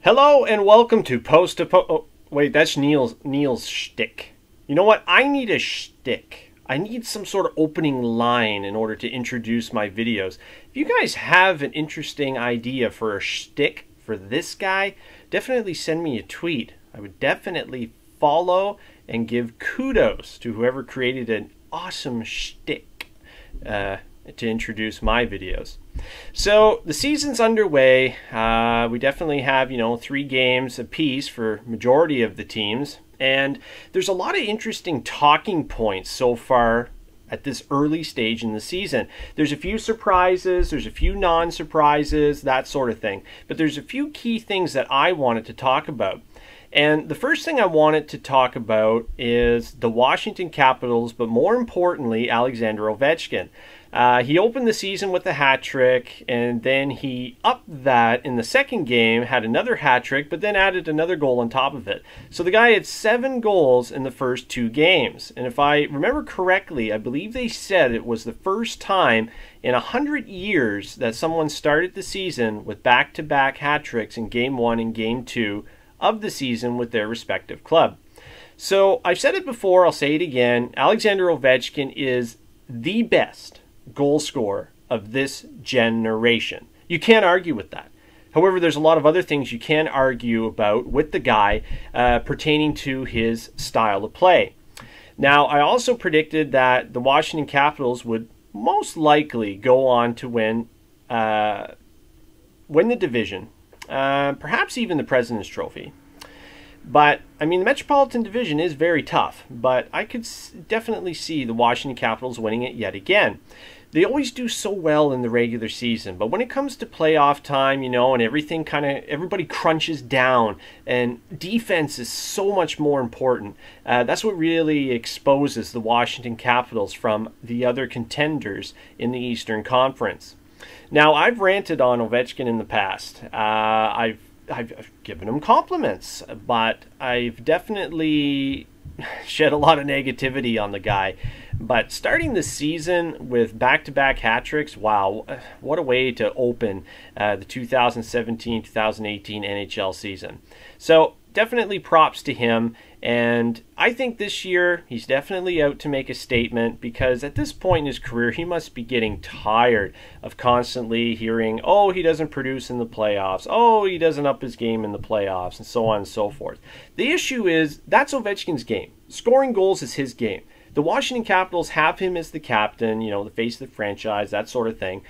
Hello and welcome to Post to Post. Oh, wait, that's Neil's shtick. You know what? I need a shtick. I need some sort of opening line in order to introduce my videos. If you guys have an interesting idea for a shtick for this guy, definitely send me a tweet. I would definitely follow and give kudos to whoever created an awesome shtick to introduce my videos. So the season's underway. We definitely have, 3 games apiece for majority of the teams, and there's a lot of interesting talking points so far at this early stage in the season. There's a few surprises, there's a few non-surprises, that sort of thing, but there's a few key things that I wanted to talk about. And the first thing I wanted to talk about is the Washington Capitals, but more importantly, Alexander Ovechkin. He opened the season with a hat trick, and then he upped that in the second game, had another hat trick, but then added another goal on top of it. So the guy had 7 goals in the first 2 games. And if I remember correctly, I believe they said it was the first time in 100 years that someone started the season with back-to-back hat tricks in Game 1 and Game 2 of the season with their respective club. So I've said it before, I'll say it again, Alexander Ovechkin is the best goal scorer of this generation. You can't argue with that. However, there's a lot of other things you can argue about with the guy pertaining to his style of play. Now, I also predicted that the Washington Capitals would most likely go on to win the division, perhaps even the President's Trophy. But, I mean, the Metropolitan Division is very tough, but I could definitely see the Washington Capitals winning it yet again. They always do so well in the regular season, but when it comes to playoff time, and everything everybody crunches down, and defense is so much more important. That's what really exposes the Washington Capitals from the other contenders in the Eastern Conference. Now, I've ranted on Ovechkin in the past. I've given him compliments, but I've definitely shed a lot of negativity on the guy. But starting the season with back-to-back hat tricks, wow, what a way to open the 2017-2018 NHL season. So definitely props to him, and I think this year he's definitely out to make a statement, because at this point in his career he must be getting tired of constantly hearing, oh, he doesn't produce in the playoffs, oh, he doesn't up his game in the playoffs, and so on and so forth. The issue is, that's Ovechkin's game. Scoring goals is his game. The Washington Capitals have him as the captain, the face of the franchise, that sort of thing.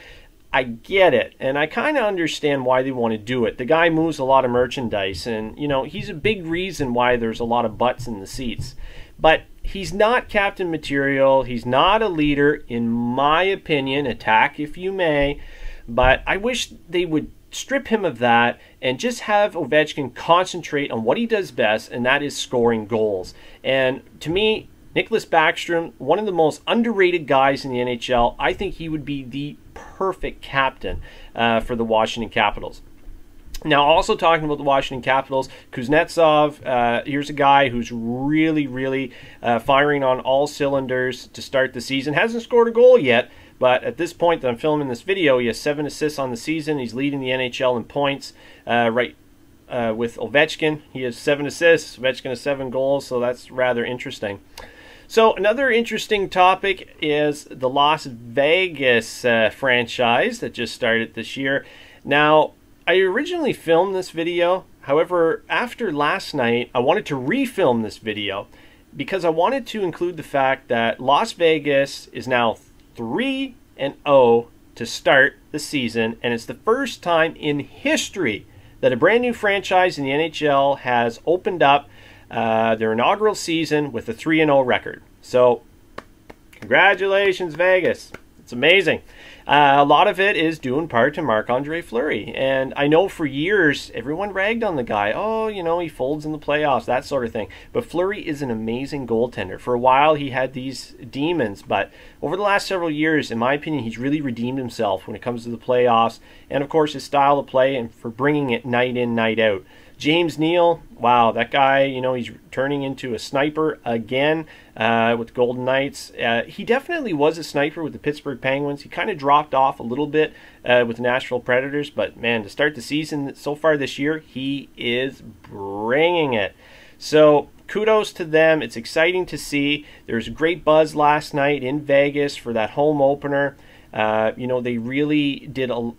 I get it, and I kind of understand why they want to do it. The guy moves a lot of merchandise, and, he's a big reason why there's a lot of butts in the seats. But he's not captain material. He's not a leader, in my opinion. Attack if you may. But I wish they would strip him of that and just have Ovechkin concentrate on what he does best, and that is scoring goals. And to me, Nicklas Backstrom, one of the most underrated guys in the NHL, I think he would be the perfect captain for the Washington Capitals. Now, also talking about the Washington Capitals, Kuznetsov, here's a guy who's really firing on all cylinders to start the season. Hasn't scored a goal yet, but at this point that I'm filming this video, he has 7 assists on the season. He's leading the NHL in points with Ovechkin. He has 7 assists, Ovechkin has 7 goals, so that's rather interesting. So another interesting topic is the Las Vegas franchise that just started this year. Now, I originally filmed this video. However, after last night, I wanted to refilm this video because I wanted to include the fact that Las Vegas is now 3-0 to start the season, and it's the first time in history that a brand new franchise in the NHL has opened up their inaugural season with a 3-0 record. So, congratulations, Vegas. It's amazing. A lot of it is due in part to Marc-Andre Fleury. And I know for years, everyone ragged on the guy. Oh, he folds in the playoffs, that sort of thing. But Fleury is an amazing goaltender. For a while, he had these demons. But over the last several years, in my opinion, he's really redeemed himself when it comes to the playoffs. And, of course, his style of play and for bringing it night in, night out. James Neal, wow, that guy, you know, he's turning into a sniper again with the Golden Knights. He definitely was a sniper with the Pittsburgh Penguins. He kind of dropped off a little bit with the Nashville Predators, but man, to start the season so far this year, he is bringing it. So kudos to them. It's exciting to see. There's great buzz last night in Vegas for that home opener. You know, they really did a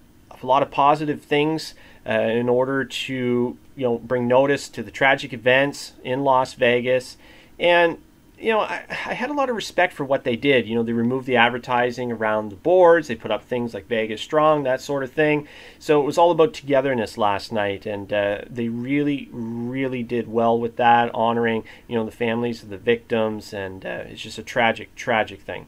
lot of positive things in order to, you know, bring notice to the tragic events in Las Vegas. And, you know, I had a lot of respect for what they did. You know, they removed the advertising around the boards. They put up things like Vegas Strong, that sort of thing. So it was all about togetherness last night. And they really, really did well with that, honoring, you know, the families of the victims. And it's just a tragic, tragic thing.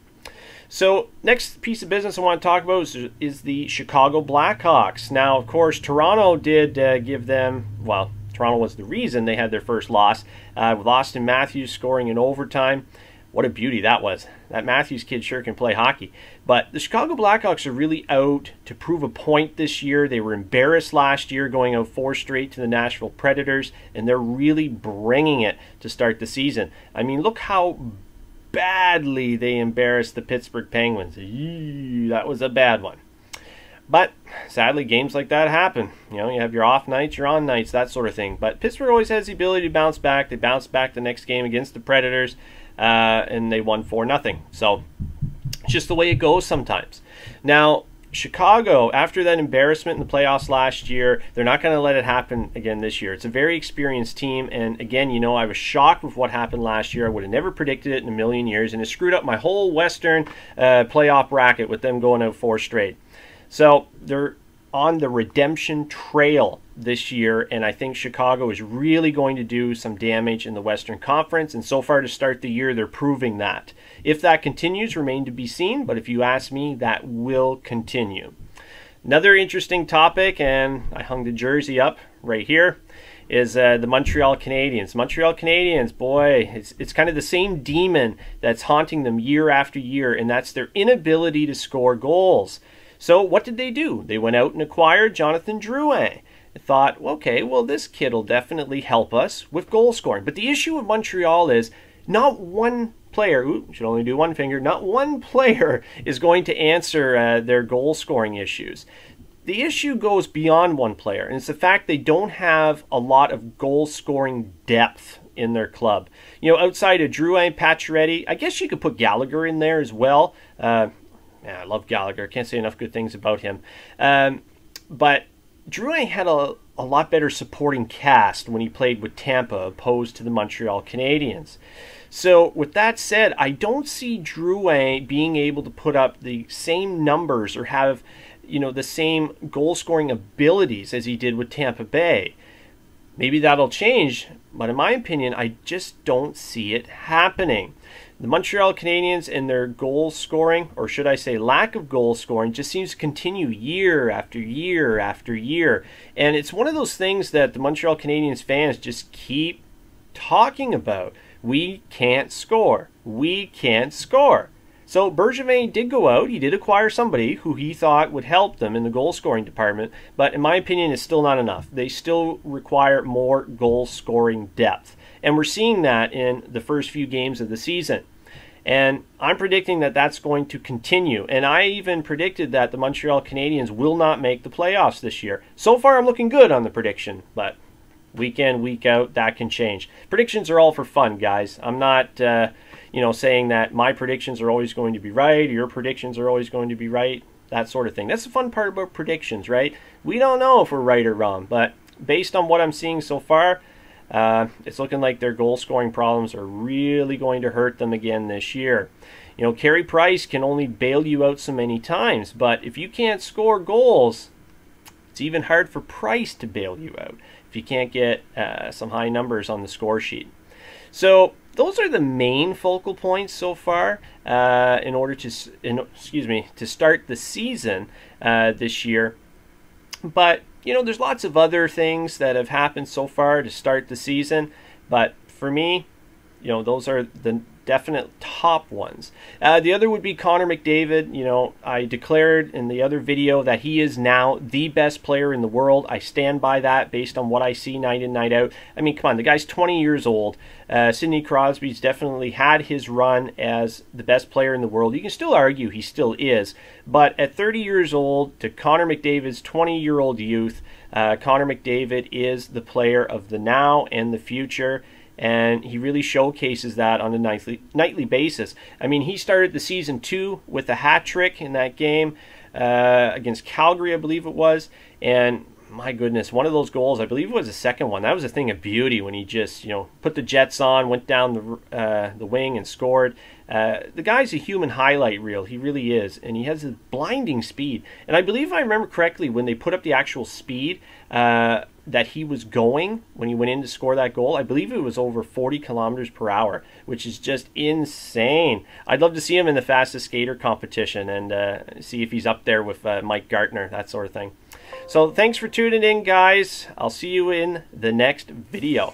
So next piece of business I want to talk about is the Chicago Blackhawks. Now, of course, Toronto did give them, well, Toronto was the reason they had their first loss, with Austin Matthews scoring in overtime. What a beauty that was. That Matthews kid sure can play hockey. But the Chicago Blackhawks are really out to prove a point this year. They were embarrassed last year, going out 4 straight to the Nashville Predators, and they're really bringing it to start the season. I mean, look how badly they embarrassed the Pittsburgh Penguins. Eee, that was a bad one. But sadly, games like that happen. You know, you have your off nights, your on nights, that sort of thing. But Pittsburgh always has the ability to bounce back. They bounced back the next game against the Predators, and they won 4-0. So it's just the way it goes sometimes. Now, Chicago, after that embarrassment in the playoffs last year, they're not going to let it happen again this year. It's a very experienced team, and again, you know, I was shocked with what happened last year. I would have never predicted it in a million years, and it screwed up my whole Western playoff bracket with them going out 4 straight. So they're on the redemption trail this year, and I think Chicago is really going to do some damage in the Western Conference, and so far to start the year, they're proving that. If that continues, remain to be seen, but if you ask me, that will continue. Another interesting topic, and I hung the jersey up right here, is the Montreal Canadiens. Montreal Canadiens, boy, it's kind of the same demon that's haunting them year after year, and that's their inability to score goals. So what did they do? They went out and acquired Jonathan Drouin. They thought, okay, well, this kid will definitely help us with goal scoring. But the issue with Montreal is not one player, should only do one finger, not one player is going to answer their goal scoring issues. The issue goes beyond one player, and it's the fact they don't have a lot of goal scoring depth in their club. You know, outside of Drouin, Pacioretty, I guess you could put Gallagher in there as well. Yeah, I love Gallagher. Can't say enough good things about him. But Drouin had a lot better supporting cast when he played with Tampa opposed to the Montreal Canadiens. So with that said, I don't see Drouin being able to put up the same numbers or have, you know, the same goal scoring abilities as he did with Tampa Bay. Maybe that'll change, but in my opinion, I just don't see it happening. The Montreal Canadiens and their goal scoring, or should I say lack of goal scoring, just seems to continue year after year after year. And it's one of those things that the Montreal Canadiens fans just keep talking about. We can't score. We can't score. So Bergevin did go out. He did acquire somebody who he thought would help them in the goal scoring department. But in my opinion, it's still not enough. They still require more goal scoring depth. And we're seeing that in the first few games of the season. And I'm predicting that that's going to continue. And I even predicted that the Montreal Canadiens will not make the playoffs this year. So far, I'm looking good on the prediction. But week in, week out, that can change. Predictions are all for fun, guys. I'm not, you know, saying that my predictions are always going to be right, or your predictions are always going to be right, that sort of thing. That's the fun part about predictions, right? We don't know if we're right or wrong. But based on what I'm seeing so far, it's looking like their goal scoring problems are really going to hurt them again this year. You know, Carey Price can only bail you out so many times, but if you can't score goals, it's even hard for Price to bail you out if you can't get some high numbers on the score sheet. So those are the main focal points so far in order to start the season this year. But you know, there's lots of other things that have happened so far to start the season, but for me, you know, those are the definite top ones. The other would be Connor McDavid. You know, I declared in the other video that he is now the best player in the world. I stand by that based on what I see night in, night out. I mean, come on, the guy's 20 years old. Sidney Crosby's definitely had his run as the best player in the world. You can still argue he still is, but at 30 years old, to Connor McDavid's 20-year-old youth, Connor McDavid is the player of the now and the future. And he really showcases that on a nightly basis. I mean, he started the season 2 with a hat trick in that game against Calgary, I believe it was. And my goodness, one of those goals, I believe it was the second one. That was a thing of beauty when he just, you know, put the Jets on, went down the wing and scored. The guy's a human highlight reel. He really is. And he has a blinding speed. And I believe, if I remember correctly, when they put up the actual speed that he was going when he went in to score that goal, I believe it was over 40 kilometers per hour, which is just insane. I'd love to see him in the fastest skater competition and see if he's up there with Mike Gartner, that sort of thing. So thanks for tuning in, guys. I'll see you in the next video.